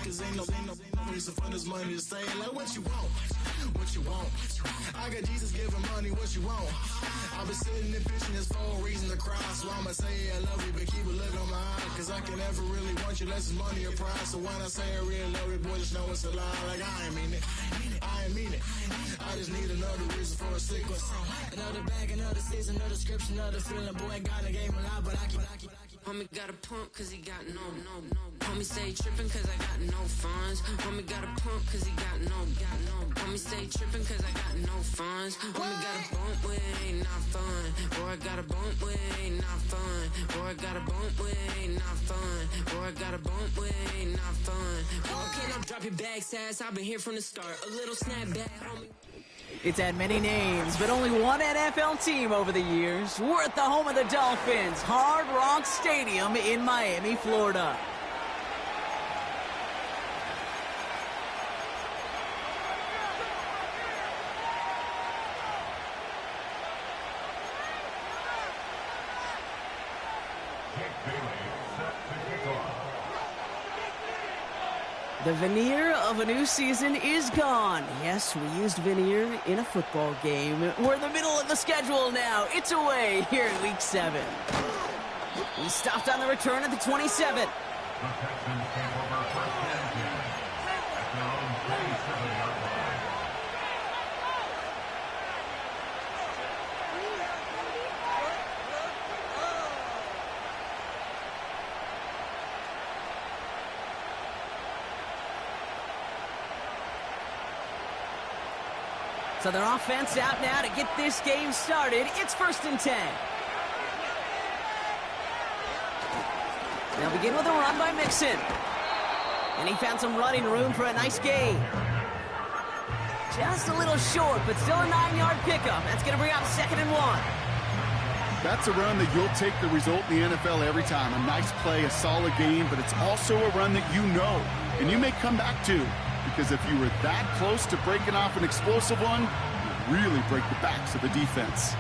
cause ain't no reason for this money to stay. Like, what you want? What you want? I got Jesus giving money, what you want? I've been sitting and pitching this for a reason to cry. So I'ma say I love you, but keep a look on my eye. Cause I can never really want you unless it's money or prize. So when I say I really love you, boy, just know it's a lie. Like, I ain't mean it. I ain't mean it. I just need another reason for a sequence. Another bag, another season, another description, another feeling. Boy, got a game a lot, but I keep. Homie got a pump cause he got no. Homie stay trippin' cause I got no funds. Homie got a pump cause he got no. Homie stay trippin' cause I got no funds. Homie got a bump with it ain't not fun. Or I got a bump with it ain't not fun. Or I got a bump with it ain't not fun. Or I got a bump with it ain't not fun. Okay, now drop your bag, sass. I've been here from the start. A little snapback, homie. It's had many names, but only one NFL team over the years. We're at the home of the Dolphins, Hard Rock Stadium in Miami, Florida. The veneer of a new season is gone. Yes, we used veneer in a football game. We're in the middle of the schedule now. It's away here in Week 7. We stopped on the return at the 27. The Texans take over first and 10 at their own 27-yard line. So their offense out now to get this game started. It's 1st and 10. They'll begin with a run by Mixon. And he found some running room for a nice gain. Just a little short, but still a 9-yard pickup. That's going to bring up 2nd and 1. That's a run that you'll take the result in the NFL every time. A nice play, a solid game, but it's also a run that you know, and you may come back to. Because if you were that close to breaking off an explosive one, you really break the backs of the defense.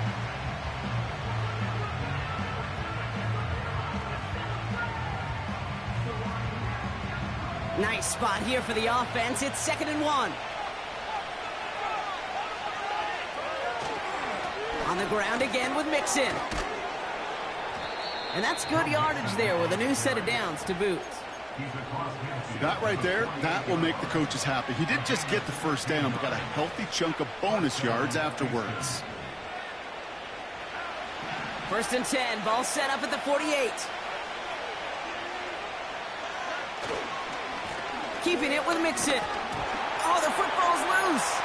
Nice spot here for the offense. It's 2nd and 1. On the ground again with Mixon. And that's good yardage there with a new set of downs to boot. That right there, that will make the coaches happy. He didn't just get the first down, but got a healthy chunk of bonus yards afterwards. 1st and 10, ball set up at the 48. Keeping it with Mixon. Oh, the football's loose.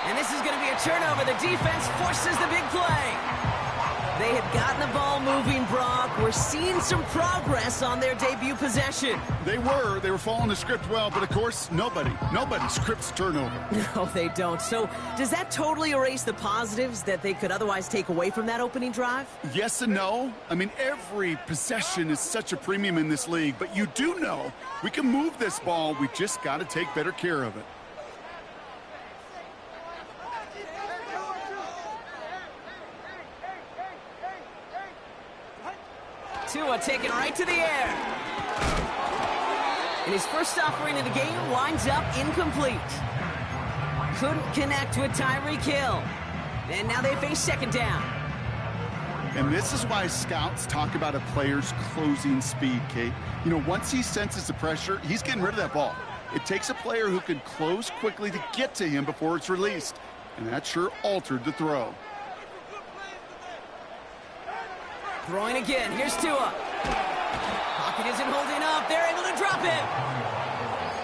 And this is going to be a turnover. The defense forces the big play. They had gotten the ball moving, Brock. We're seeing some progress on their debut possession. They were following the script well, but of course, nobody scripts turnover. No, they don't. So does that totally erase the positives that they could otherwise take away from that opening drive? Yes and no. I mean, every possession is such a premium in this league, but you do know we can move this ball. We just got to take better care of it. Tua taken right to the air. And his first offering of the game winds up incomplete. Couldn't connect with Tyreek Hill. And now they face 2nd down. And this is why scouts talk about a player's closing speed, Kate. You know, once he senses the pressure, he's getting rid of that ball. It takes a player who can close quickly to get to him before it's released. And that sure altered the throw. Throwing again. Here's Tua. Pocket isn't holding up. They're able to drop it.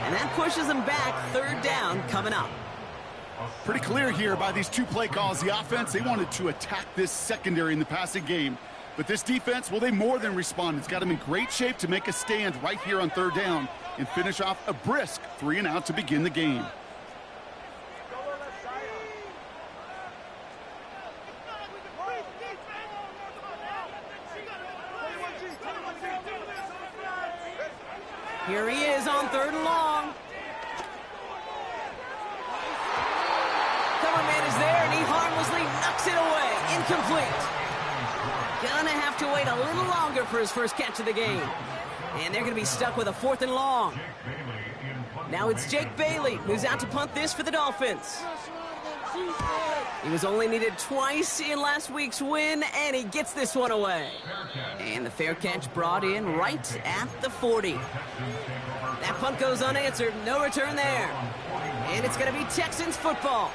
And that pushes them back. 3rd down coming up. Pretty clear here by these 2 play calls. The offense, they wanted to attack this secondary in the passing game. But this defense, well, they more than responded. It's got them in great shape to make a stand right here on 3rd down and finish off a brisk 3 and out to begin the game. Here he is on 3rd and long. Cover man is there, and he harmlessly knocks it away. Incomplete. Gonna have to wait a little longer for his first catch of the game. And they're going to be stuck with a 4th and long. Now it's Jake Bailey, who's out to punt this for the Dolphins. He was only needed twice in last week's win, and he gets this one away. And the fair catch brought in right at the 40. That punt goes unanswered, no return there. And it's going to be Texans football.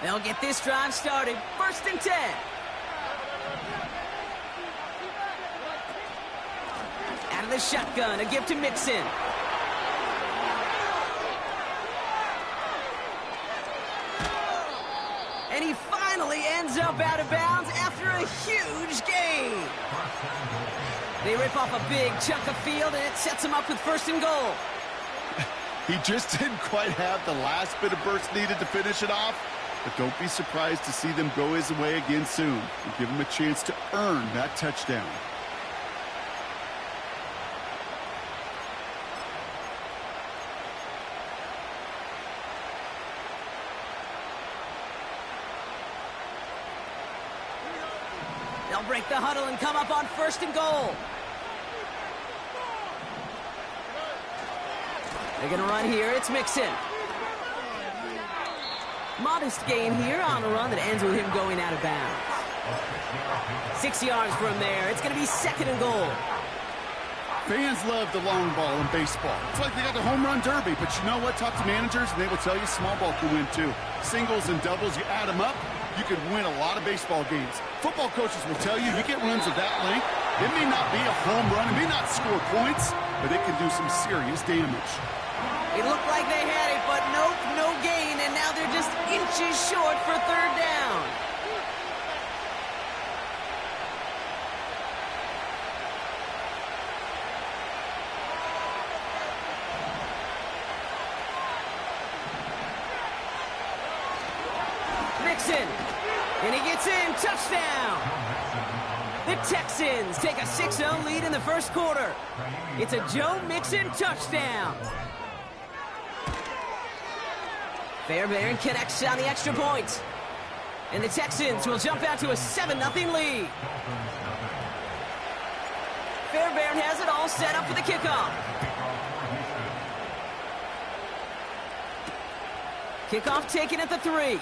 They'll get this drive started. 1st and 10. Out of the shotgun, a give to Mixon. And he finally ends up out of bounds after a huge gain. They rip off a big chunk of field, and it sets him up with 1st and goal. He just didn't quite have the last bit of burst needed to finish it off. But don't be surprised to see them go his way again soon and give him a chance to earn that touchdown. They'll break the huddle and come up on 1st and goal. They're going to run here. It's Mixon. Modest gain here on a run that ends with him going out of bounds. 6 yards from there. It's going to be 2nd and goal. Fans love the long ball in baseball. It's like they got the home run derby. But you know what? Talk to managers, and they will tell you small ball can win too. Singles and doubles, you add them up, you could win a lot of baseball games. Football coaches will tell you get runs of that length. It may not be a home run. It may not score points, but it can do some serious damage. It looked like they had it, but nope, no gain, and now they're just inches short for 3rd down. Mixon, and he gets in, touchdown. The Texans take a 6-0 lead in the 1st quarter. It's a Joe Mixon touchdown. Fairbairn connects on the extra point. And the Texans will jump out to a 7-0 lead. Fairbairn has it all set up for the kickoff. Kickoff taken at the 3.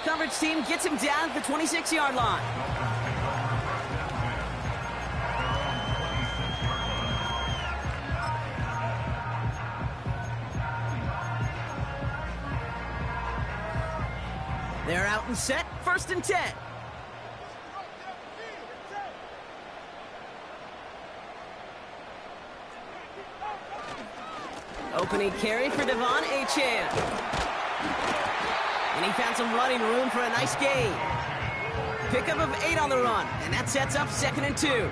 Coverage team gets him down at the 26-yard line. They're out and set, 1st and 10. Opening carry for Devon Achane. And he found some running room for a nice gain. Pickup of 8 on the run, and that sets up 2nd and 2.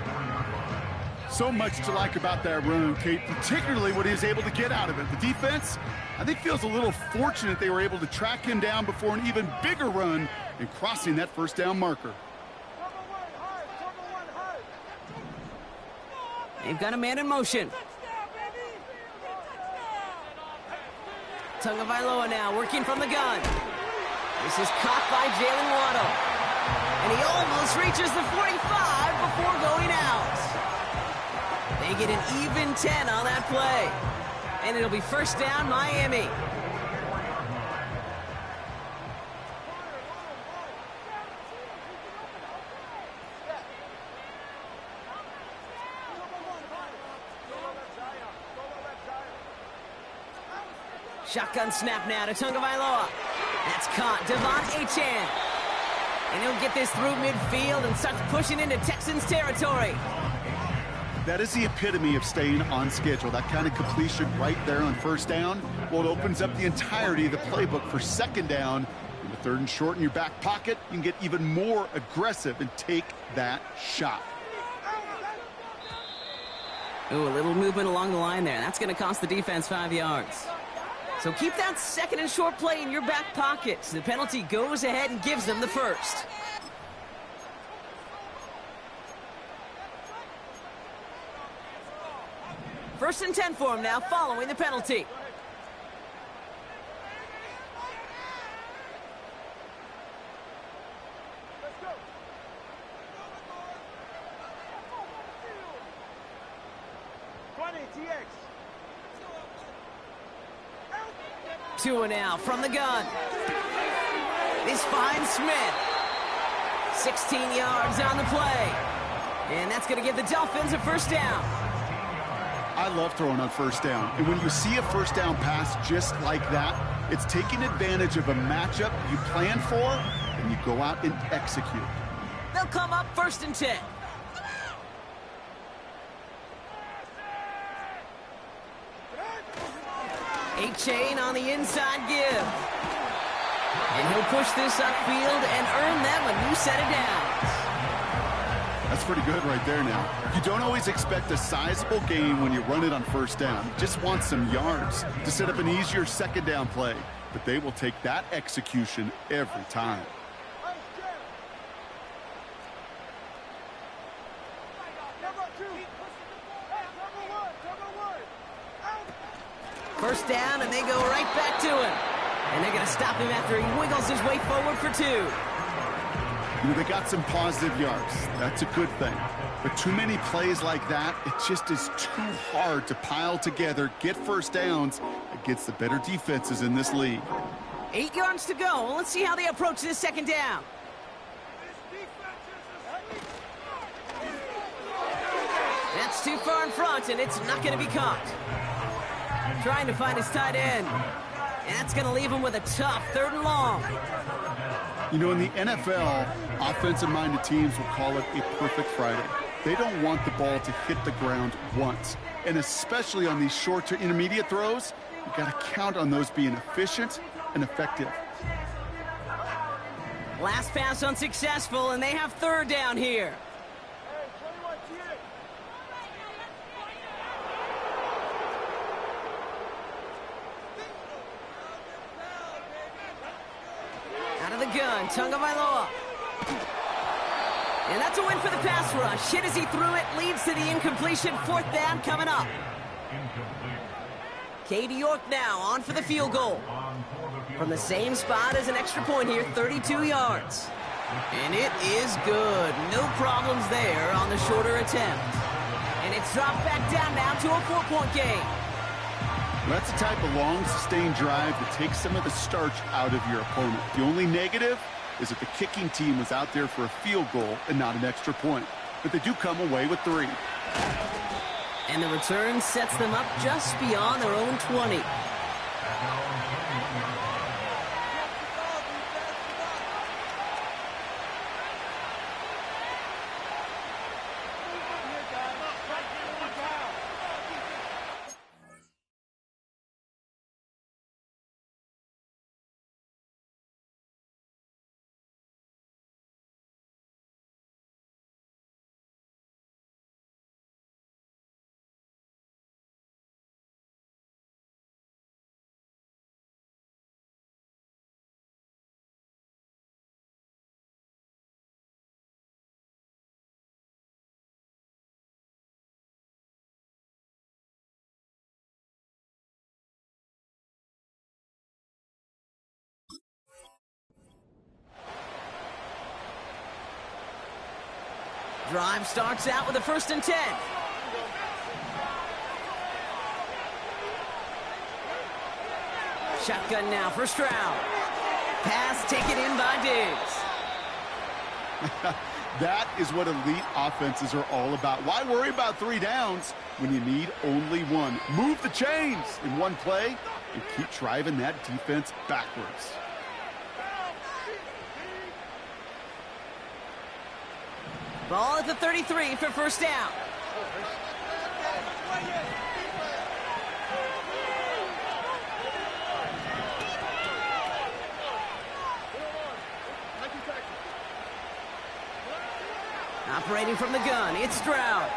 So much to like about that run, Kate, particularly what he was able to get out of it. The defense, I think, feels a little fortunate they were able to track him down before an even bigger run and crossing that 1st down marker. They've got a man in motion. Tagovailoa now working from the gun. This is caught by Jalen Waddle. And he almost reaches the 45 before going out. They get an even 10 on that play. And it'll be 1st down, Miami. Shotgun snap now to Tagovailoa. That's caught. Devon Achane. And he'll get this through midfield and starts pushing into Texans territory. That is the epitome of staying on schedule. That kind of completion right there on 1st down. Well, it opens up the entirety of the playbook for 2nd down. In the 3rd and short in your back pocket, you can get even more aggressive and take that shot. Ooh, a little movement along the line there. That's going to cost the defense 5 yards. So keep that 2nd and short play in your back pocket. So the penalty goes ahead and gives them the 1st. First and 10 for him now, following the penalty. Tua now from the gun. This finds Smith. 16 yards on the play. And that's going to give the Dolphins a first down. I love throwing on first down. And when you see a first down pass just like that, it's taking advantage of a matchup you plan for, and you go out and execute. They'll come up first and 10. A-Chain on the inside give. And he'll push this upfield and earn them a new set of downs. That's pretty good right there now. You don't always expect a sizable gain when you run it on first down. You just want some yards to set up an easier second down play. But they will take that execution every time. First down, and they go right back to him. And they're going to stop him after he wiggles his way forward for 2. You know, they got some positive yards. That's a good thing. But too many plays like that, it just is too hard to pile together, get first downs against the better defenses in this league. 8 yards to go. Well, let's see how they approach this second down. That's too far in front, and it's not going to be caught. Trying to find his tight end. And that's going to leave him with a tough 3rd and long. You know, in the NFL, offensive-minded teams will call it a perfect Friday. They don't want the ball to hit the ground once. And especially on these short to intermediate throws, you got to count on those being efficient and effective. Last pass unsuccessful, and they have 3rd down here. Out of the gun, Tagovailoa. And that's a win for the pass rush. Hit as he threw it, leads to the incompletion. 4th down coming up. Katie York now on for the field goal. From the same spot as an extra point here, 32 yards. And it is good. No problems there on the shorter attempt. And it's dropped back down now to a 4-point game. That's the type of long, sustained drive that takes some of the starch out of your opponent. The only negative is that the kicking team was out there for a field goal and not an extra point. But they do come away with 3. And the return sets them up just beyond their own 20. Drive starts out with a 1st and 10. Shotgun now, 1st round. Pass taken in by Diggs. That is what elite offenses are all about. Why worry about 3 downs when you need only 1? Move the chains in one play and keep driving that defense backwards. Ball at the 33 for 1st down. Operating from the gun, it's Stroud.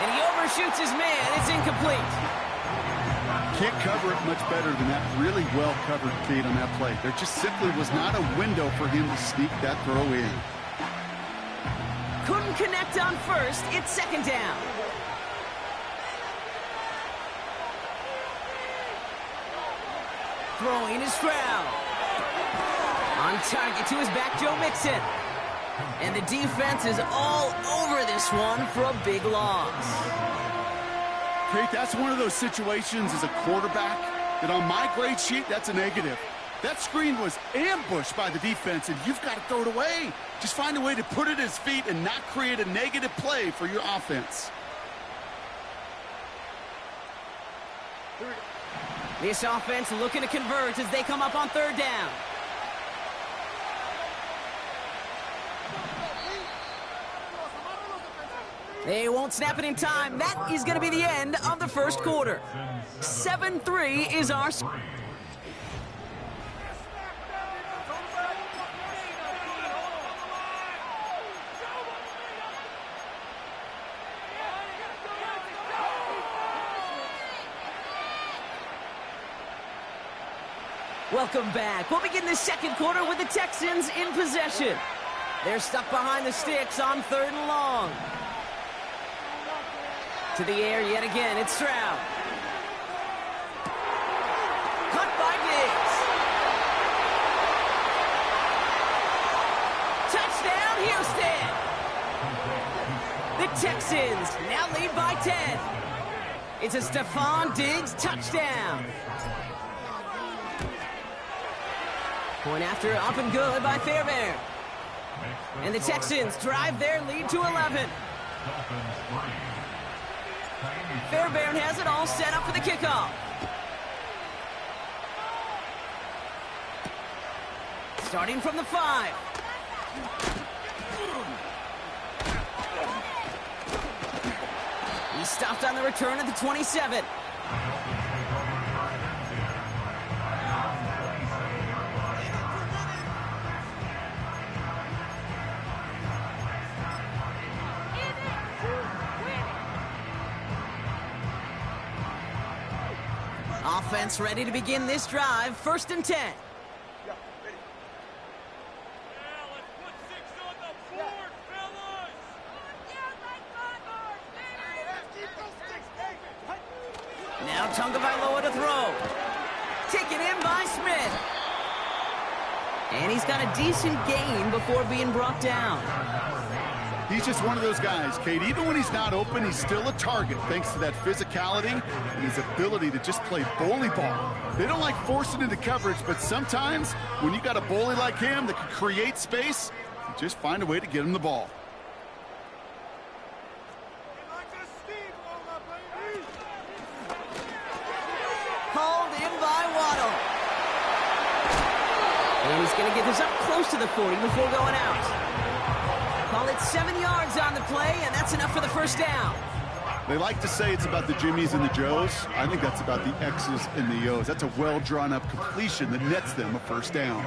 And he overshoots his man. It's incomplete. Can't cover it much better than that really well-covered Kate on that play. There just simply was not a window for him to sneak that throw in. Couldn't connect on 1st. It's 2nd down. Throwing is Stroud. On target to his back, Joe Mixon. And the defense is all over this one for a big loss. Kate, that's one of those situations as a quarterback that on my grade sheet, that's a negative. That screen was ambushed by the defense, and you've got to throw it away. Just find a way to put it at his feet and not create a negative play for your offense. This offense looking to convert as they come up on third down. They won't snap it in time. That is going to be the end of the first quarter. 7-3 is our score. Welcome back. We'll begin the second quarter with the Texans in possession. They're stuck behind the sticks on 3rd and long. To the air yet again, it's Stroud. Cut by Diggs. Touchdown, Houston! The Texans now lead by 10. It's a Stephon Diggs touchdown. Point after up and good by Fairbairn. And the Texans drive their lead to 11. Fairbairn has it all set up for the kickoff. Starting from the 5. He stopped on the return at the 27. Offense ready to begin this drive. 1st and 10. Now Tagovailoa to throw. Taken in by Smith. And he's got a decent gain before being brought down. He's just one of those guys, Kate. Even when he's not open, he's still a target thanks to that physicality and his ability to just play bully ball. They don't like forcing into coverage, but sometimes when you got a bully like him that can create space, you just find a way to get him the ball. Hauled in by Waddle. And he's going to get this up close to the 40 before going out. Call it 7 yards on the play, and that's enough for the first down. They like to say it's about the Jimmies and the Joes. I think that's about the X's and the O's. That's a well-drawn-up completion that nets them a first down.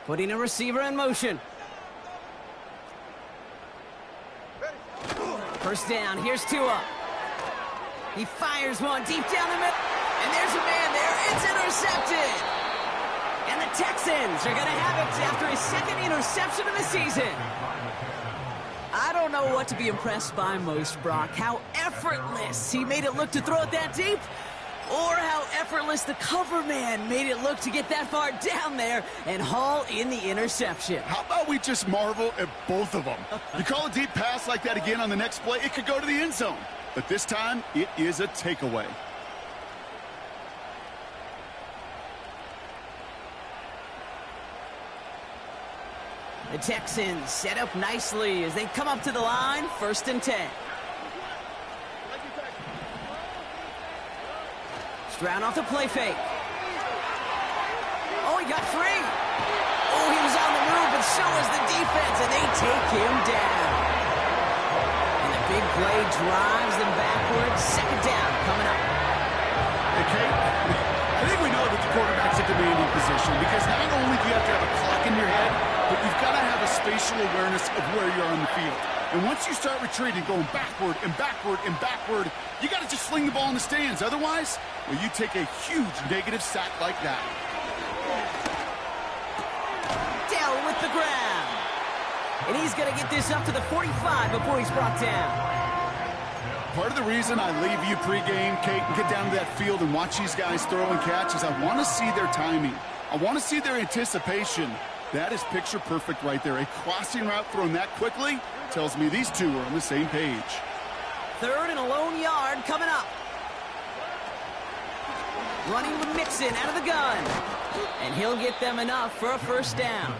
Putting a receiver in motion. First down, here's Tua. He fires one deep down the middle, and there's a man there. It's intercepted. And the Texans are going to have it after his 2nd interception of the season. I don't know what to be impressed by most, Brock. How effortless he made it look to throw it that deep, or how effortless the cover man made it look to get that far down there and haul in the interception. How about we just marvel at both of them? You call a deep pass like that again on the next play, it could go to the end zone. But this time, it is a takeaway. The Texans set up nicely as they come up to the line. 1st and 10. Stroud off the play fake. Oh, he got free. Oh, he was on the move, but so was the defense, and they take him down. And the big play drives them backwards. 2nd down coming up. Hey, Kate, I think we know that the quarterback's a demanding position because not only do you have to have a clock in your head, but you've got to have a spatial awareness of where you are on the field. And once you start retreating, going backward and backward and backward, you got to just fling the ball in the stands. Otherwise, well, you take a huge negative sack like that. Dell with the grab. And he's going to get this up to the 45 before he's brought down. Part of the reason I leave you pregame, Kate, and get down to that field and watch these guys throw and catch is I want to see their timing. I want to see their anticipation. That is picture perfect right there. A crossing route thrown that quickly tells me these two are on the same page. 3rd and a lone yard coming up. Running with Mixon out of the gun. And he'll get them enough for a first down.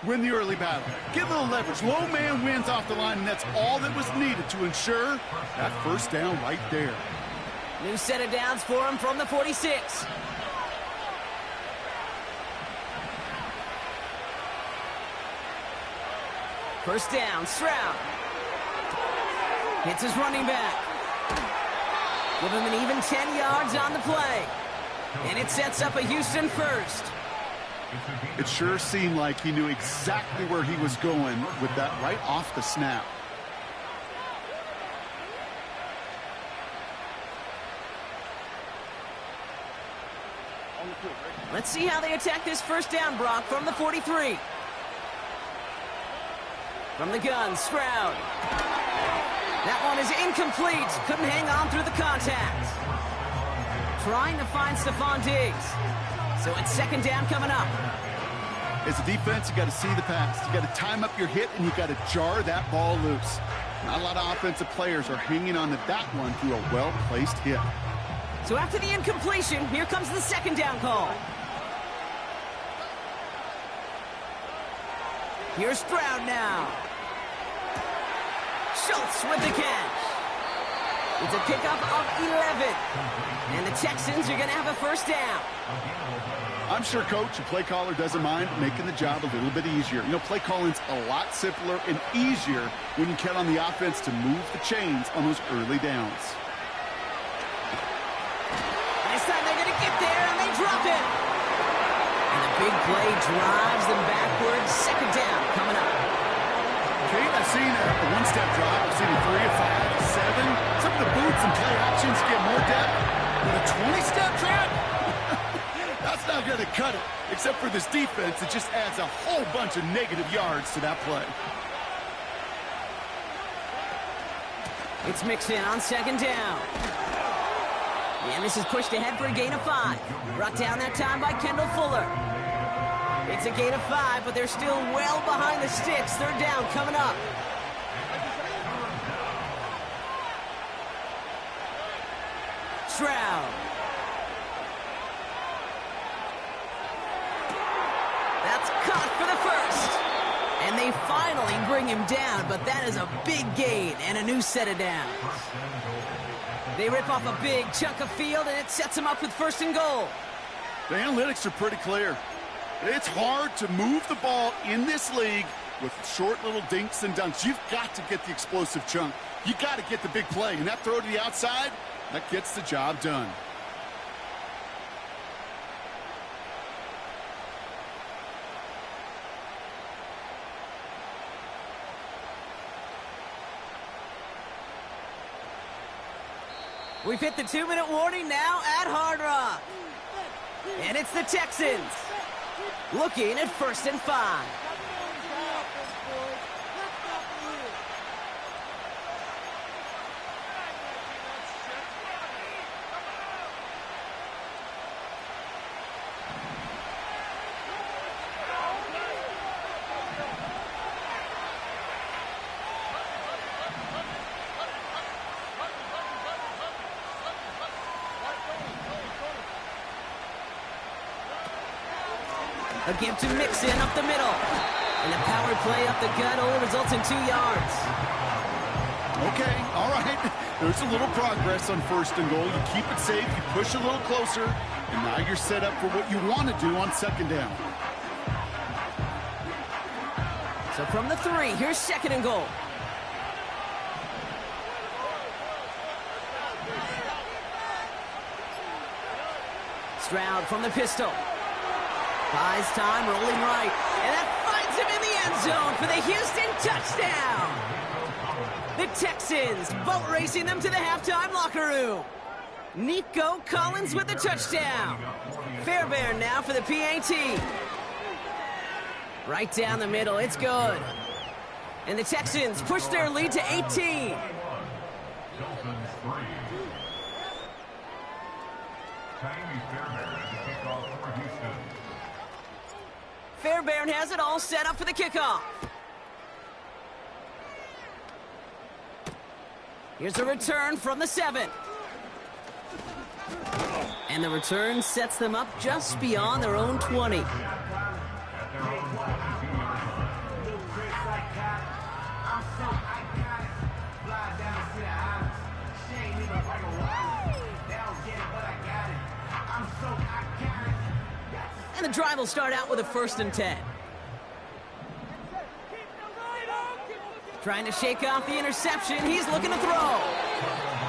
Win the early battle. Get a little leverage. Low man wins off the line, and that's all that was needed to ensure that first down right there. New set of downs for him from the 46. First down, Stroud. Hits his running back. Give him an even 10 yards on the play. And it sets up a Houston first. It sure seemed like he knew exactly where he was going with that right off the snap. Let's see how they attack this first down, Brock, from the 43. From the gun, Stroud. That one is incomplete. Couldn't hang on through the contact. Trying to find Stephon Diggs. So it's second down coming up. As a defense, you got to see the pass. You got to time up your hit, and you got to jar that ball loose. Not a lot of offensive players are hanging on to that one through a well-placed hit. So after the incompletion, here comes the second down call. Here's Stroud now. Schultz with the catch. It's a pickup of 11. And the Texans are going to have a first down. I'm sure, Coach, the play caller doesn't mind making the job a little bit easier. You know, play calling's a lot simpler and easier when you count on the offense to move the chains on those early downs. This time they're going to get there, and they drop it. And the big play drives them backwards. Second down coming up. Kate, I've seen a one-step drop. I've seen a 3, a 5, a 7. Some of the boots and play actions get more depth. But a 20-step drop? That's not going to cut it. Except for this defense, it just adds a whole bunch of negative yards to that play. It's Mixon on second down. And this is pushed ahead for a gain of 5. Brought down that time by Kendall Fuller. It's a gain of 5, but they're still well behind the sticks. Third down coming up. Stroud. That's caught for the first. And they finally bring him down, but that is a big gain and a new set of downs. They rip off a big chunk of field, and it sets them up with first and goal. The analytics are pretty clear. It's hard to move the ball in this league with short little dinks and dunks. You've got to get the explosive chunk. You got to get the big play, and that throw to the outside, that gets the job done. We've hit the 2-minute warning now at Hard Rock. And it's the Texans looking at first and 5. A give to Mixon up the middle. And a power play up the gut only results in 2 yards. Okay, all right. There's a little progress on first and goal. You keep it safe, you push a little closer, and now you're set up for what you want to do on second down. So from the 3, here's second and goal. Stroud from the pistol. Buys time, rolling right. And that finds him in the end zone for the Houston touchdown. The Texans boat racing them to the halftime locker room. Nico Collins with the touchdown. Fairbairn now for the PAT. Right down the middle, it's good. And the Texans push their lead to 18. Fairbairn has it all set up for the kickoff. Here's a return from the 7. And the return sets them up just beyond their own 20. And the drive will start out with a 1st and 10. Trying to shake off the interception. He's looking to throw.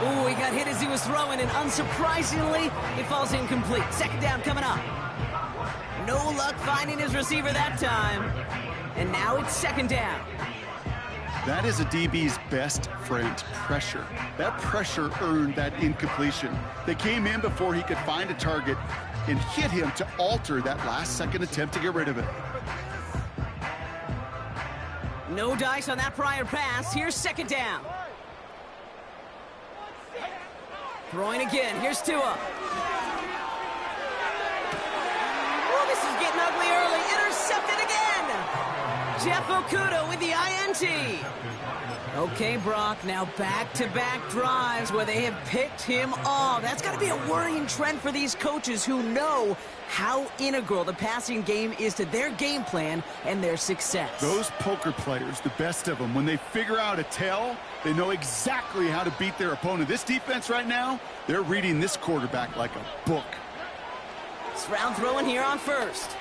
Ooh, he got hit as he was throwing, and unsurprisingly, it falls incomplete. 2nd down coming up. No luck finding his receiver that time. And now it's 2nd down. That is a DB's best friend, pressure. That pressure earned that incompletion. They came in before he could find a target and hit him to alter that last-second attempt to get rid of it. No dice on that prior pass. Here's 2nd down. Throwing again. Here's Tua. Oh, this is getting ugly early. Intercepted again. Jeff Okuda with the INT. Okay, Brock, now back-to-back drives where they have picked him off. That's got to be a worrying trend for these coaches who know how integral the passing game is to their game plan and their success. Those poker players, the best of them, when they figure out a tell, they know exactly how to beat their opponent. This defense right now, they're reading this quarterback like a book. Stroud throwing here on 1st.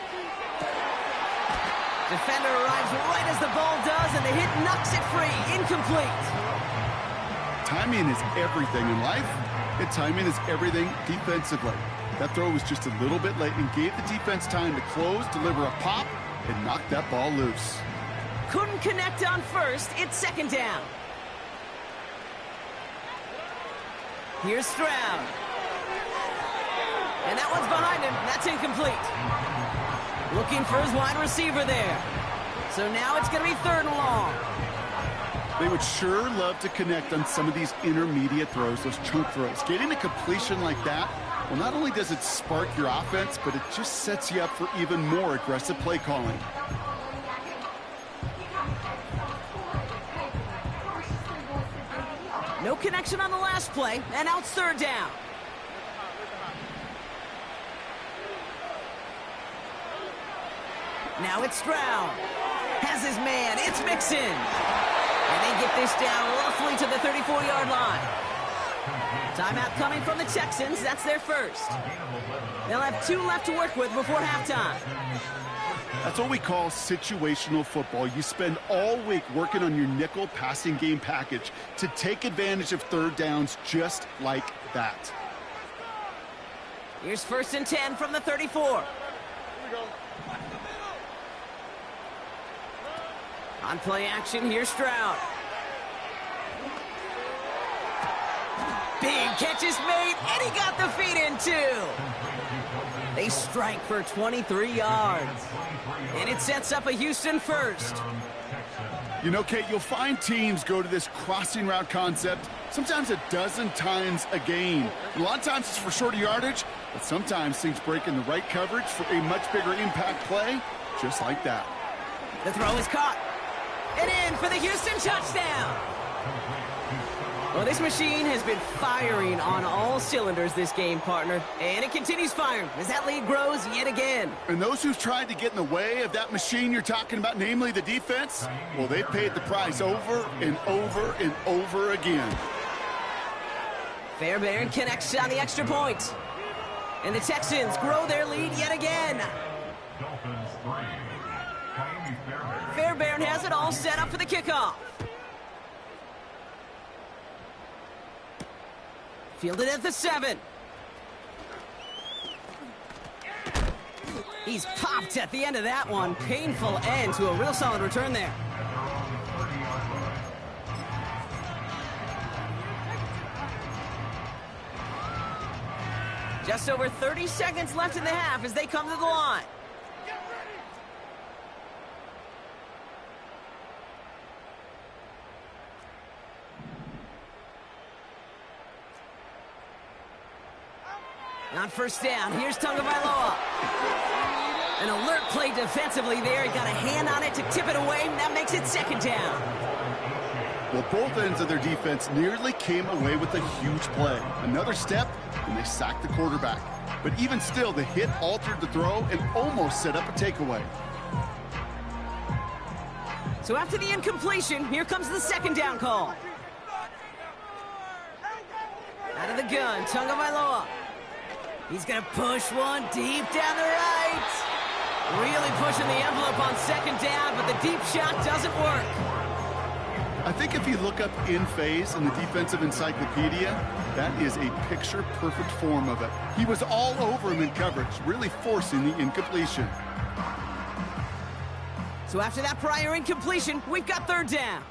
Defender arrives right as the ball does, and the hit knocks it free. Incomplete. Timing is everything in life, and timing is everything defensively. That throw was just a little bit late and gave the defense time to close, deliver a pop, and knock that ball loose. Couldn't connect on 1st. It's 2nd down. Here's Stroud. And that one's behind him. That's incomplete. Looking for his wide receiver there. So now it's going to be 3rd and long. They would sure love to connect on some of these intermediate throws, those chunk throws. Getting a completion like that, well, not only does it spark your offense, but it just sets you up for even more aggressive play calling. No connection on the last play, and now it's 3rd down. Now it's Stroud. Has his man. It's Mixon. And they get this down roughly to the 34-yard line. Timeout coming from the Texans. That's their 1st. They'll have 2 left to work with before halftime. That's what we call situational football. You spend all week working on your nickel passing game package to take advantage of 3rd downs just like that. Here's 1st and 10 from the 34. On play action, here's Stroud. Big catch is made, and he got the feet in too. They strike for 23 yards. And it sets up a Houston 1st. You know, Kate, you'll find teams go to this crossing route concept sometimes a dozen times a game. A lot of times it's for shorter yardage, but sometimes things break in the right coverage for a much bigger impact play, just like that. The throw is caught. And in for the Houston touchdown. Well, this machine has been firing on all cylinders this game, partner. And it continues firing as that lead grows yet again. And those who've tried to get in the way of that machine you're talking about, namely the defense, well, they paid the price over and over and over again. Fairbairn connects on the extra point. And the Texans grow their lead yet again. Dolphins 3. Fairbairn has it all set up for the kickoff. Fielded at the 7. He's popped at the end of that one. Painful end to a real solid return there. Just over 30 seconds left in the half as they come to the line. On first down, here's Tagovailoa. An alert play defensively there. He got a hand on it to tip it away, and that makes it second down. Well, both ends of their defense nearly came away with a huge play. Another step, and they sacked the quarterback. But even still, the hit altered the throw and almost set up a takeaway. So after the incompletion, here comes the second down call. Out of the gun, Tagovailoa. He's going to push one deep down the right. Really pushing the envelope on second down, but the deep shot doesn't work. I think if you look up in phase in the defensive encyclopedia, that is a picture-perfect form of it. He was all over him in coverage, really forcing the incompletion. So after that prior incompletion, we've got third down.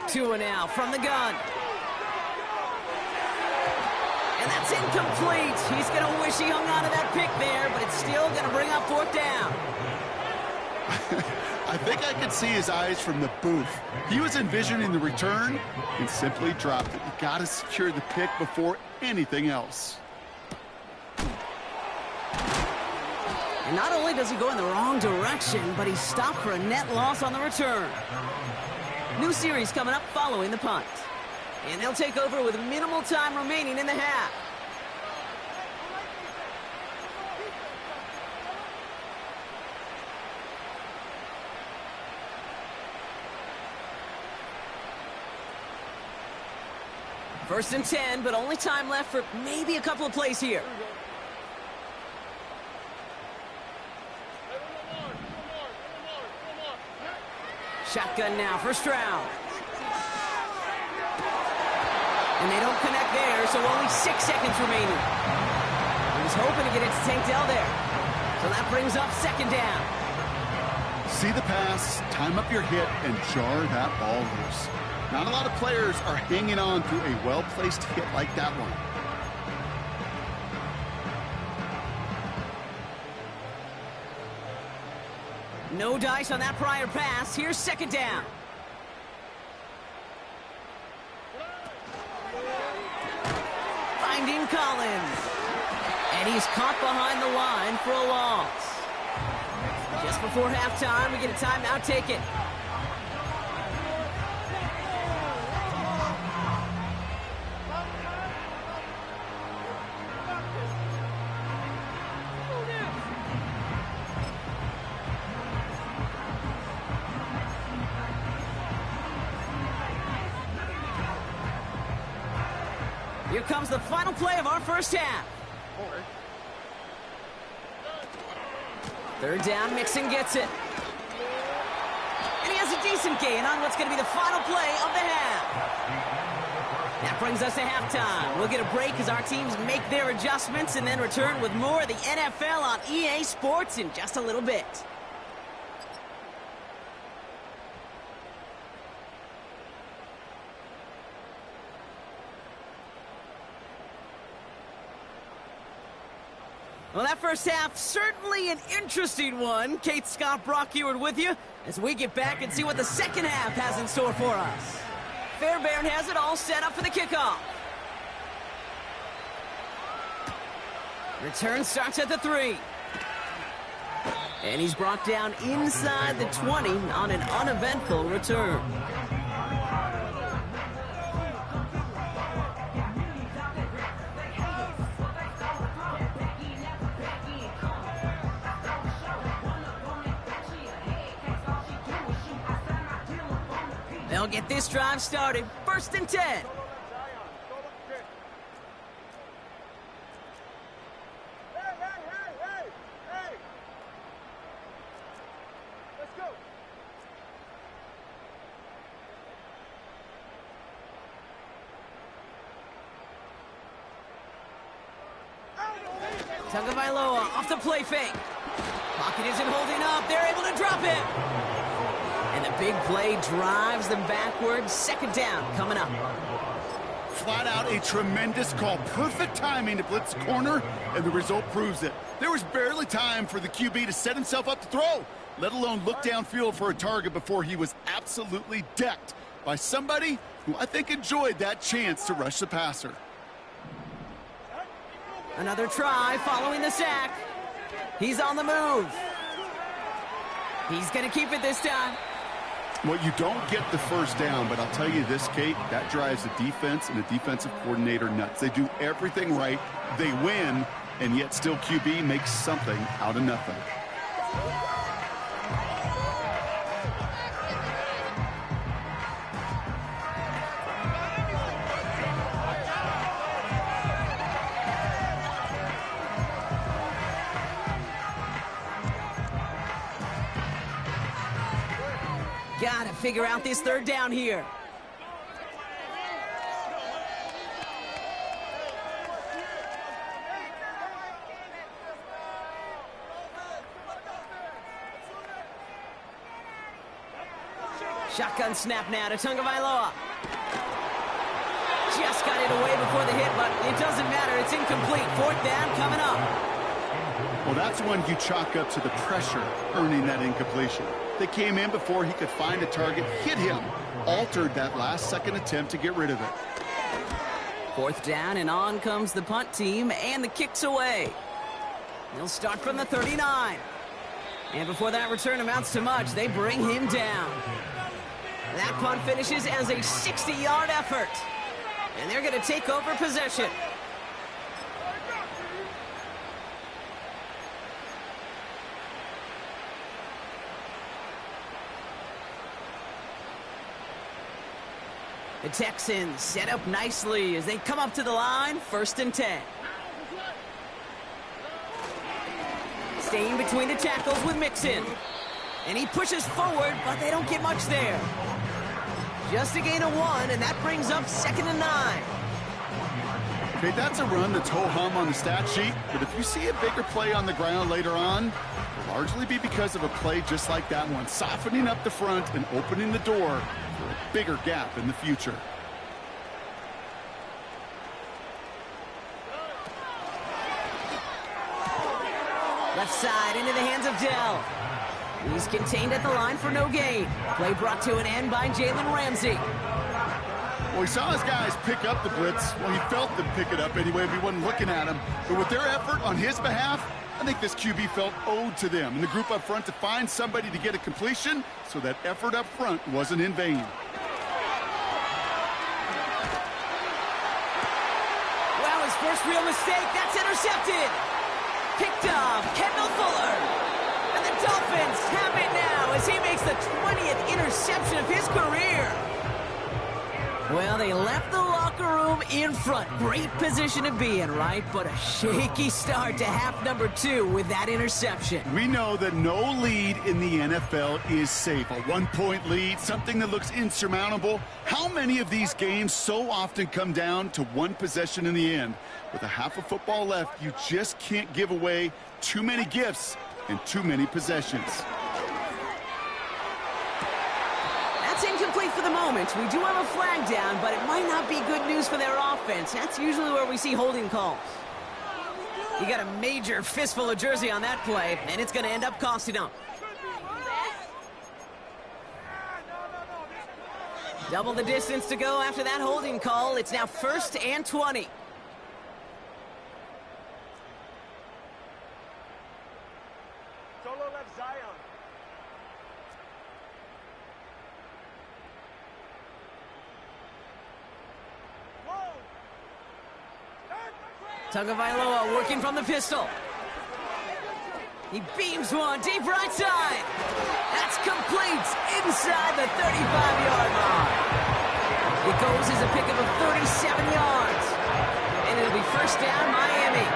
Two and out from the gun. And that's incomplete. He's going to wish he hung on to that pick there, but it's still going to bring up fourth down. I think I could see his eyes from the booth. He was envisioning the return and simply dropped it. You got to secure the pick before anything else. And not only does he go in the wrong direction, but he's stopped for a net loss on the return. New series coming up following the punt. And they'll take over with minimal time remaining in the half. First and 10, but only time left for maybe a couple of plays here. Shotgun now, first round. And they don't connect there, so only 6 seconds remaining. He was hoping to get it to Tank Dell there. So that brings up second down. See the pass, time up your hit, and jar that ball loose. Not a lot of players are hanging on to a well-placed hit like that one. No dice on that prior pass. Here's second down. Finding Collins. And he's caught behind the line for a loss. Just before halftime, we get a timeout. Take it. Here comes the final play of our first half. Third down, Mixon gets it. And he has a decent gain on what's going to be the final play of the half. That brings us to halftime. We'll get a break as our teams make their adjustments and then return with more of the NFL on EA Sports in just a little bit. Well, that first half, certainly an interesting one. Kate, Scott, Brock Ewart with you as we get back and see what the second half has in store for us. Fairbairn has it all set up for the kickoff. Return starts at the 3. And he's brought down inside the 20 on an uneventful return. They'll get this drive started. First and 10. Hey! Let's go! Tagovailoa off the play fake. Pocket isn't holding up. They're able to drop him. And the big play drives them backwards. Second down coming up. Flat out a tremendous call. Perfect timing to blitz corner, and the result proves it. There was barely time for the QB to set himself up to throw, let alone look downfield for a target before he was absolutely decked by somebody who I think enjoyed that chance to rush the passer. Another try following the sack. He's on the move. He's going to keep it this time. Well, you don't get the first down, but I'll tell you this, Kate, that drives the defense and the defensive coordinator nuts. They do everything right. They win, and yet still QB makes something out of nothing. Gotta figure out this third down here. Shotgun snap now to Tagovailoa. Just got it away before the hit, but it doesn't matter. It's incomplete. Fourth down coming up. Well, that's one you chalk up to the pressure earning that incompletion. They came in before he could find a target, hit him, altered that last-second attempt to get rid of it. Fourth down, and on comes the punt team, and the kick's away. They'll start from the 39. And before that return amounts to much, they bring him down. That punt finishes as a 60-yard effort. And they're going to take over possession. The Texans set up nicely as they come up to the line, 1st and 10. Staying between the tackles with Mixon. And he pushes forward, but they don't get much there. Just a gain of 1, and that brings up 2nd and 9. Okay, that's a run that's ho-hum on the stat sheet, but if you see a bigger play on the ground later on, it'll largely be because of a play just like that one, softening up the front and opening the door for a bigger gap in the future. Left side into the hands of Dell. He's contained at the line for no gain. Play brought to an end by Jalen Ramsey. Well, he saw his guys pick up the blitz. Well, he felt them pick it up anyway if he wasn't looking at him. But with their effort on his behalf, I think this QB felt owed to them and the group up front to find somebody to get a completion, so that effort up front wasn't in vain. Wow, his first real mistake. That's intercepted. Picked off Kendall Fuller. And the Dolphins have it now as he makes the 20th interception of his career. Well, they left the locker room in front. Great position to be in, right? But a shaky start to half number 2 with that interception. We know that no lead in the NFL is safe. A 1-point lead, something that looks insurmountable. How many of these games so often come down to one possession in the end? With a half of football left, you just can't give away too many gifts and too many possessions. That's incomplete for the moment. We do have a flag down, but it might not be good news for their offense. That's usually where we see holding calls. You got a major fistful of jersey on that play, and it's going to end up costing them. Double the distance to go after that holding call. It's now 1st and 20. Solo left Zion. Tagovailoa working from the pistol. He beams one deep right side. That's complete inside the 35-yard line. It goes as a pickup of 37 yards. And it'll be 1st down, Miami.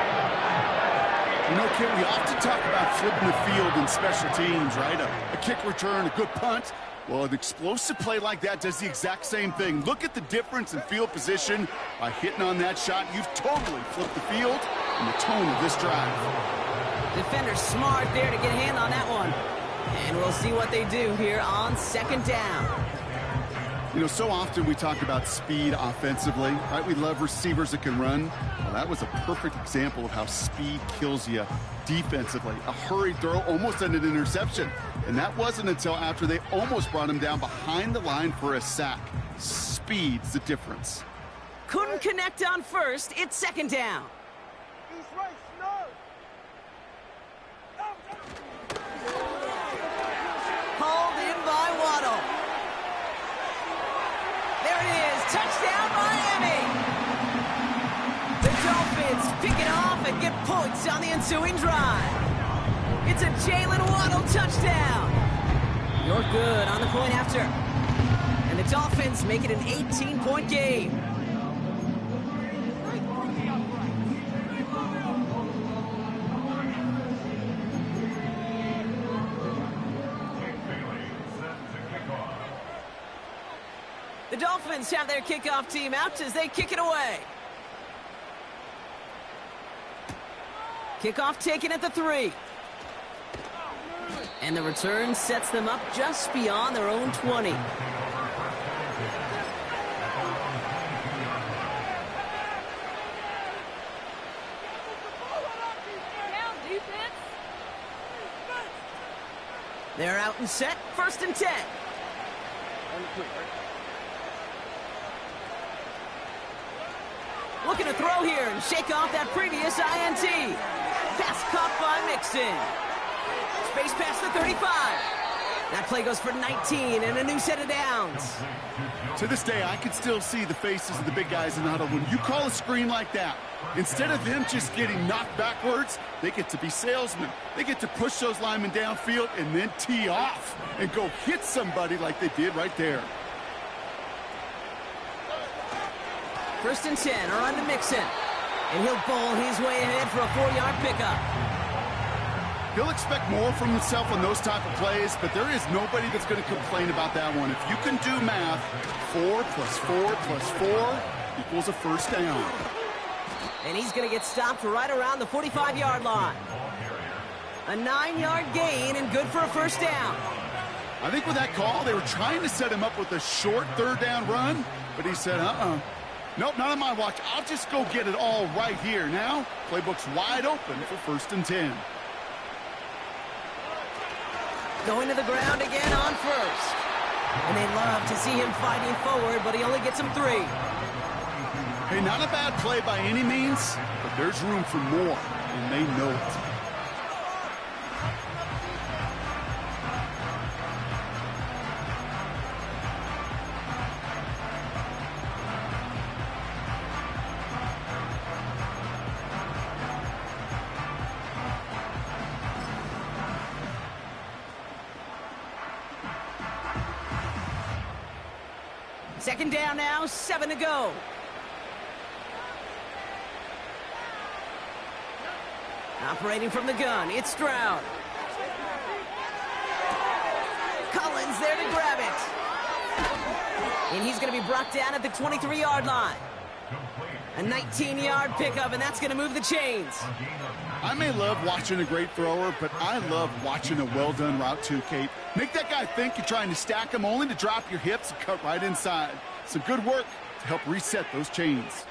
You know, Kim, we often talk about flipping the field in special teams, right? A kick return, a good punt. Well, an explosive play like that does the exact same thing. Look at the difference in field position. By hitting on that shot, you've totally flipped the field and the tone of this drive. Defender smart there to get a hand on that one. And we'll see what they do here on 2nd down. You know, so often we talk about speed offensively, right? We love receivers that can run. Well, that was a perfect example of how speed kills you defensively. A hurried throw almost ended an interception. And that wasn't until after they almost brought him down behind the line for a sack. Speed's the difference. Couldn't connect on first. It's second down. East right, snow. Hauled in by Waddle. There it is. Touchdown, Miami. The Dolphins pick it off and get points on the ensuing drive. It's a Jalen Waddle touchdown. You're good on the point after. And the Dolphins make it an 18-point game. The Dolphins have their kickoff team out as they kick it away. Kickoff taken at the 3. And the return sets them up just beyond their own 20. They're out and set, 1st and 10. Looking to throw here and shake off that previous INT. Pass caught by Mixon. Space past the 35. That play goes for 19 and a new set of downs. To this day, I can still see the faces of the big guys in the huddle. When you call a screen like that, instead of them just getting knocked backwards, they get to be salesmen. They get to push those linemen downfield and then tee off and go hit somebody like they did right there. 1st and 10 are on to Mixon. And he'll bowl his way ahead for a 4-yard pickup. He'll expect more from himself on those type of plays, but there is nobody that's going to complain about that one. If you can do math, 4 plus 4 plus 4 equals a 1st down. And he's going to get stopped right around the 45-yard line. A 9-yard gain and good for a 1st down. I think with that call, they were trying to set him up with a short 3rd down run, but he said, nope, not on my watch. I'll just go get it all right here. Now, playbook's wide open for 1st and 10. Going to the ground again on 1st. And they love to see him fighting forward, but he only gets him 3. Hey, not a bad play by any means, but there's room for more, and they know it. Second down now, 7 to go. Operating from the gun, it's Stroud. Collins there to grab it. And he's going to be brought down at the 23-yard line. A 19-yard pickup, and that's going to move the chains. I may love watching a great thrower, but I love watching a well-done route too, Kate. Make that guy think you're trying to stack him only to drop your hips and cut right inside. Some good work to help reset those chains.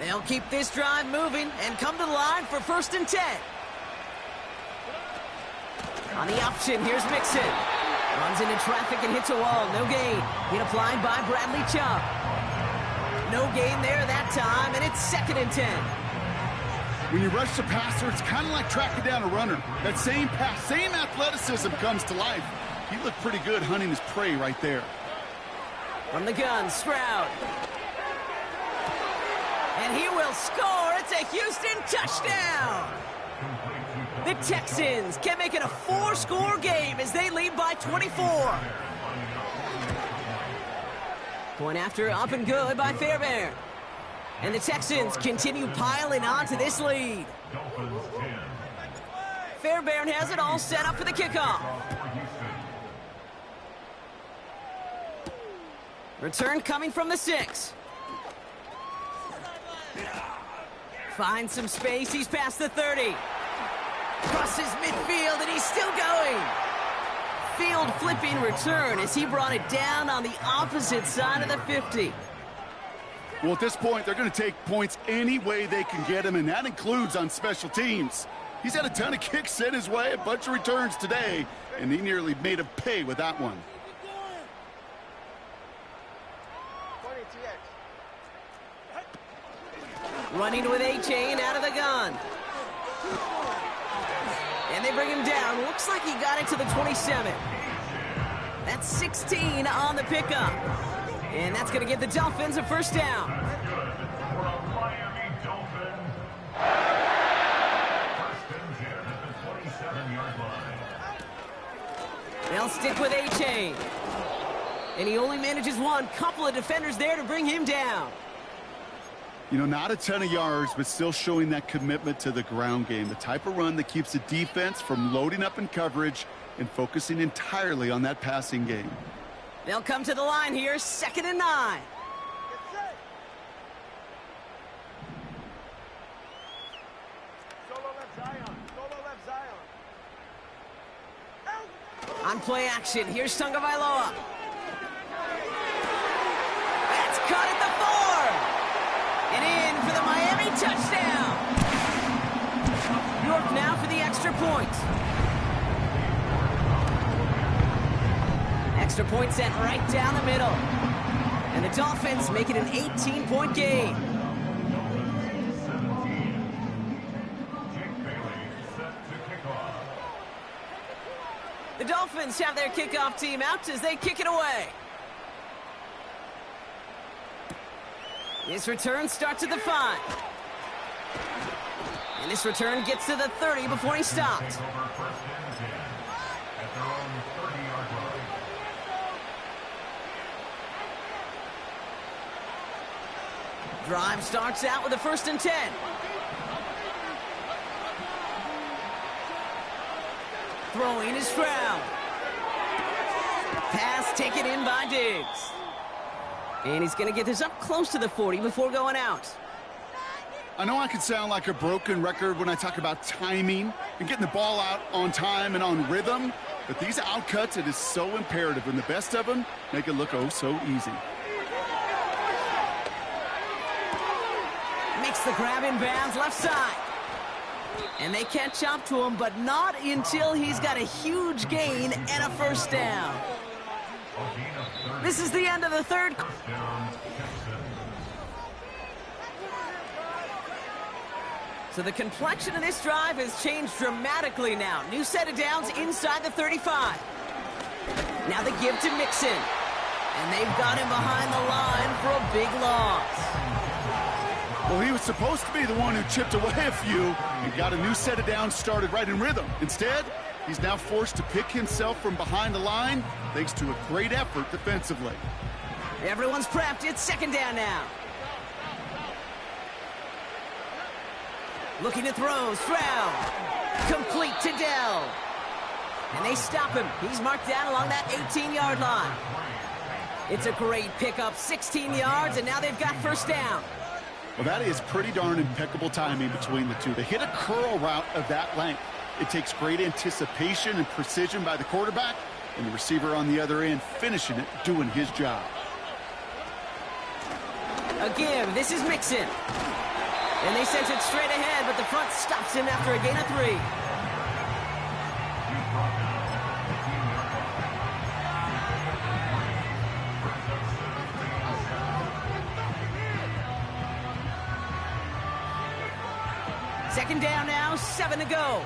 They'll keep this drive moving and come to the line for 1st and 10. On the option, here's Mixon. Runs into traffic and hits a wall. No gain. Hit applied by Bradley Chubb. No gain there that time, and it's 2nd and 10. When you rush the passer, it's kind of like tracking down a runner. That same pass, same athleticism comes to life. He looked pretty good hunting his prey right there. From the gun, Stroud. And he will score. It's a Houston touchdown. The Texans can make it a 4-score game as they lead by 24. Point after up and good by Fairbairn. And the Texans continue piling on to this lead. Fairbairn has it all set up for the kickoff. Return coming from the 6. Finds some space. He's past the 30. Crosses midfield, and he's still going. field flipping return as he brought it down on the opposite side of the 50. Well, at this point, they're going to take points any way they can get them, and that includes on special teams. He's had a ton of kicks sent his way, a bunch of returns today, and he nearly made him pay with that one. Running with A-Chain out of the gun. And they bring him down. Looks like he got it to the 27. That's 16 on the pickup. And that's going to give the Dolphins a first down. They'll stick with A-Chain. And he only manages one. Couple of defenders there to bring him down. You know, not a ton of yards, but still showing that commitment to the ground game. The type of run that keeps the defense from loading up in coverage and focusing entirely on that passing game. They'll come to the line here, 2nd and 9. Solo left Zion. Solo left Zion. On play action, here's Tagovailoa. That's caught at the 4. And in for the Miami touchdown. York now for the extra point. Extra point sent right down the middle. And the Dolphins make it an 18-point game. The Dolphins have their kickoff team out as they kick it away. This return starts at the 5. And this return gets to the 30 before he stopped. Drive starts out with a 1st and 10. Throwing is Stroud. Pass taken in by Diggs. And he's going to get this up close to the 40 before going out. I know I can sound like a broken record when I talk about timing and getting the ball out on time and on rhythm, but these outcuts, it is so imperative, and the best of them make it look oh so easy. Makes the grab in bounds left side. And they catch up to him, but not until he's got a huge gain and a first down. This is the end of the third. So the complexion of this drive has changed dramatically now. New set of downs inside the 35. Now they give to Mixon. And they've got him behind the line for a big loss. Well, he was supposed to be the one who chipped away a few and got a new set of downs started right in rhythm. Instead, he's now forced to pick himself from behind the line thanks to a great effort defensively. Everyone's prepped. It's 2nd down now. Looking to throw. Stroud. Complete to Dell. And they stop him. He's marked down along that 18-yard line. It's a great pickup. 16 yards, and now they've got first down. Well, that is pretty darn impeccable timing between the two. They hit a curl route of that length. It takes great anticipation and precision by the quarterback, and the receiver on the other end finishing it, doing his job. A give. This is Mixon. And they sent it straight ahead, but the front stops him after a gain of 3. Second down now, 7 to go.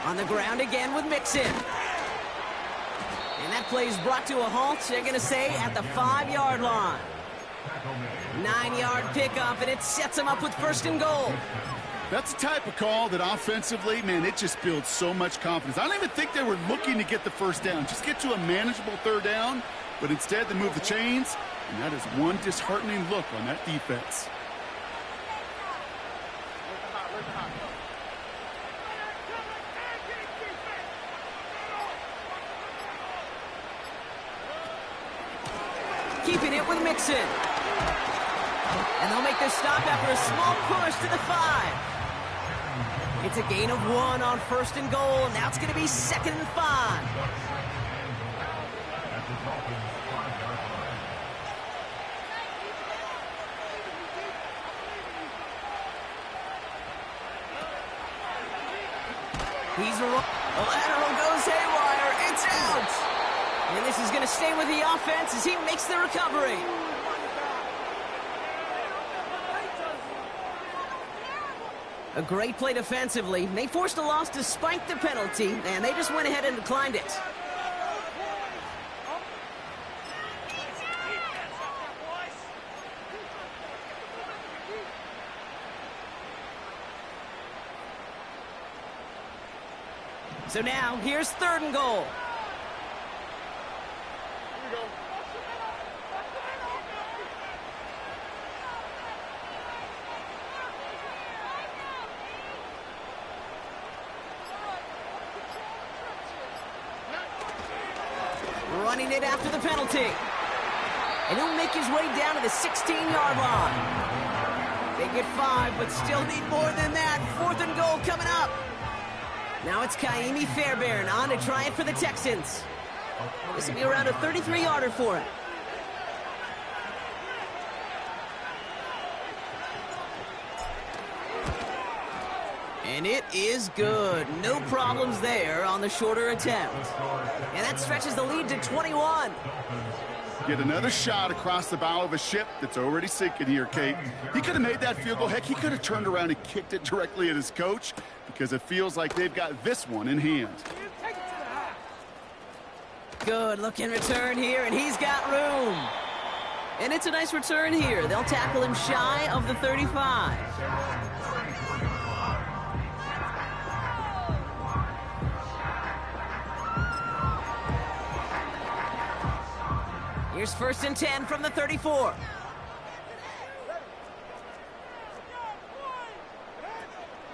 On the ground again with Mixon. And that play is brought to a halt, they're going to say, at the 5-yard line. 9-yard pickup, and it sets them up with 1st and goal. That's the type of call that offensively, man, it just builds so much confidence. I don't even think they were looking to get the first down. Just get to a manageable 3rd down, but instead they move the chains, and that is one disheartening look on that defense. Keeping it with Mixon. And they'll make their stop after a small push to the 5. It's a gain of 1 on 1st and goal. Now it's going to be 2nd and 5. At the Dolphins' 5-yard line. The lateral goes haywire. It's out. And this is going to stay with the offense as he makes the recovery. A great play defensively. They forced a loss despite the penalty, and they just went ahead and declined it. So now, here's 3rd and goal. Running it after the penalty. And he'll make his way down to the 16-yard line. They get 5, but still need more than that. 4th and goal coming up. Now it's Kaimi Fairbairn on to try it for the Texans. This will be around a 33-yarder for him. And it is good. No problems there on the shorter attempt. And that stretches the lead to 21. Get another shot across the bow of a ship that's already sinking here, Kate. He could have made that field goal. Heck, he could have turned around and kicked it directly at his coach because it feels like they've got this one in hand. Good looking return here, and he's got room. And it's a nice return here. They'll tackle him shy of the 35. Here's 1st and 10 from the 34.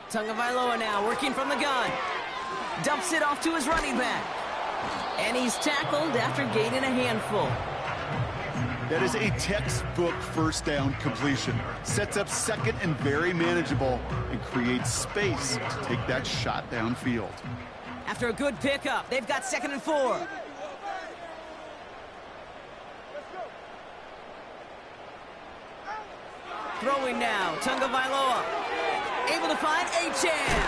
Tagovailoa now working from the gun. Dumps it off to his running back. And he's tackled after gaining a handful. That is a textbook 1st down completion. Sets up 2nd and very manageable and creates space to take that shot downfield. After a good pickup, they've got 2nd and 4. Throwing now, Tagovailoa. Able to find Achane.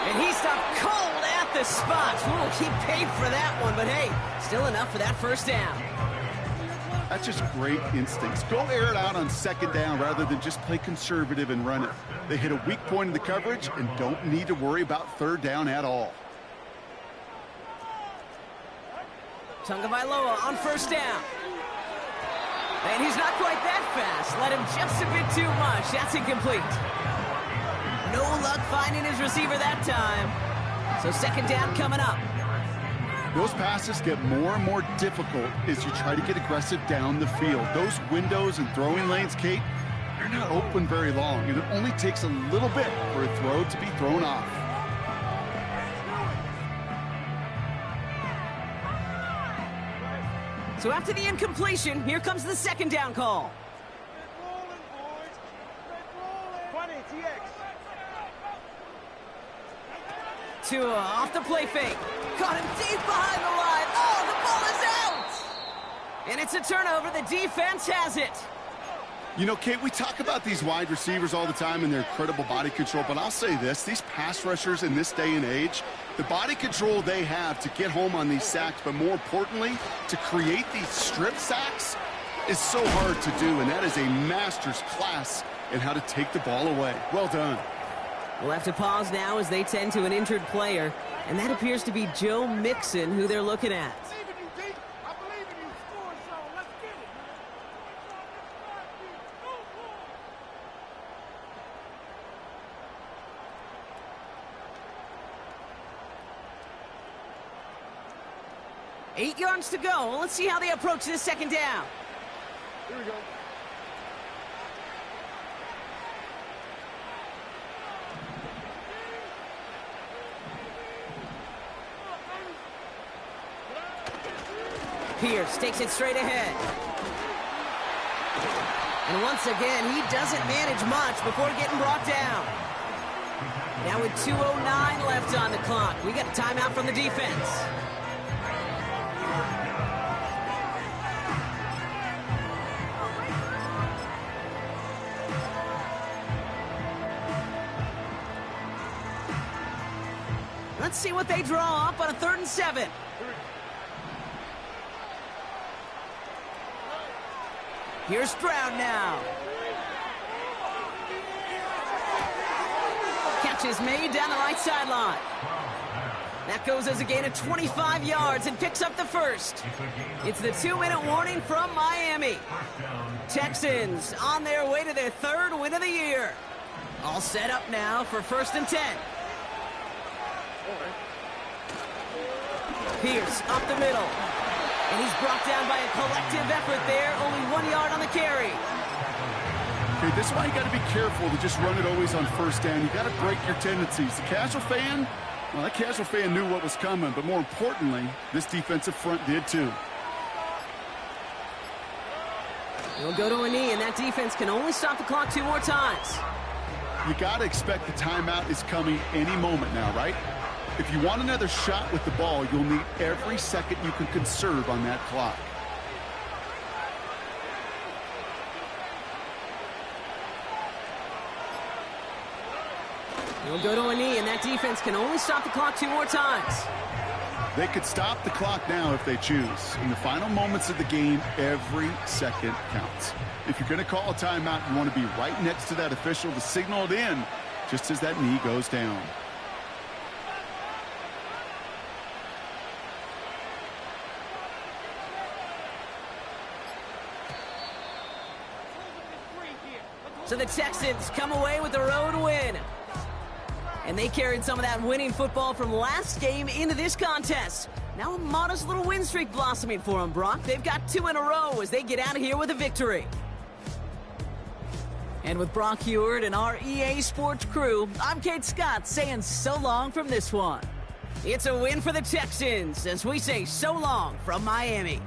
And he stopped cold at the spot. Ooh, he paid for that one, but hey, still enough for that 1st down. That's just great instincts. Go air it out on 2nd down rather than just play conservative and run it. They hit a weak point in the coverage and don't need to worry about 3rd down at all. Tagovailoa on 1st down. And he's not quite that fast. Let him just a bit too much. That's incomplete. No luck finding his receiver that time. So 2nd down coming up. Those passes get more and more difficult as you try to get aggressive down the field. Those windows and throwing lanes, Kate, they're not open very long, and it only takes a little bit for a throw to be thrown off. So after the incompletion, here comes the 2nd down call. Tua off the play fake. Caught him deep behind the line. Oh, the ball is out! And it's a turnover. The defense has it. You know, Kate, we talk about these wide receivers all the time and their incredible body control, but I'll say this, these pass rushers in this day and age, the body control they have to get home on these sacks, but more importantly, to create these strip sacks is so hard to do, and that is a master's class in how to take the ball away. Well done. We'll have to pause now as they tend to an injured player, and that appears to be Joe Mixon, who they're looking at. Eight yards to go. Let's see how they approach this 2nd down. Here we go. Pierce takes it straight ahead. And once again, he doesn't manage much before getting brought down. Now with 2:09 left on the clock, we got a timeout from the defense. Let's see what they draw up on a 3rd and 7. Here's Stroud now. Catch is made down the right sideline. That goes as a gain of 25 yards and picks up the first. It's the 2-minute warning from Miami. Texans on their way to their 3rd win of the year. All set up now for 1st and 10. Pierce up the middle. And he's brought down by a collective effort there. Only 1 yard on the carry. Okay, this is why you got to be careful to just run it always on 1st down. You got to break your tendencies. The casual fan, well, that casual fan knew what was coming. But more importantly, this defensive front did too. He'll go to a knee, and that defense can only stop the clock 2 more times. You got to expect the timeout is coming any moment now, right? If you want another shot with the ball, you'll need every second you can conserve on that clock. He'll go to a knee, and that defense can only stop the clock 2 more times. They could stop the clock now if they choose. In the final moments of the game, every second counts. If you're going to call a timeout, you want to be right next to that official to signal it in just as that knee goes down. So the Texans come away with the road win. And they carried some of that winning football from last game into this contest. Now a modest little win streak blossoming for them, Brock. They've got 2 in a row as they get out of here with a victory. And with Brock Heward and our EA Sports crew, I'm Kate Scott saying so long from this one. It's a win for the Texans as we say so long from Miami.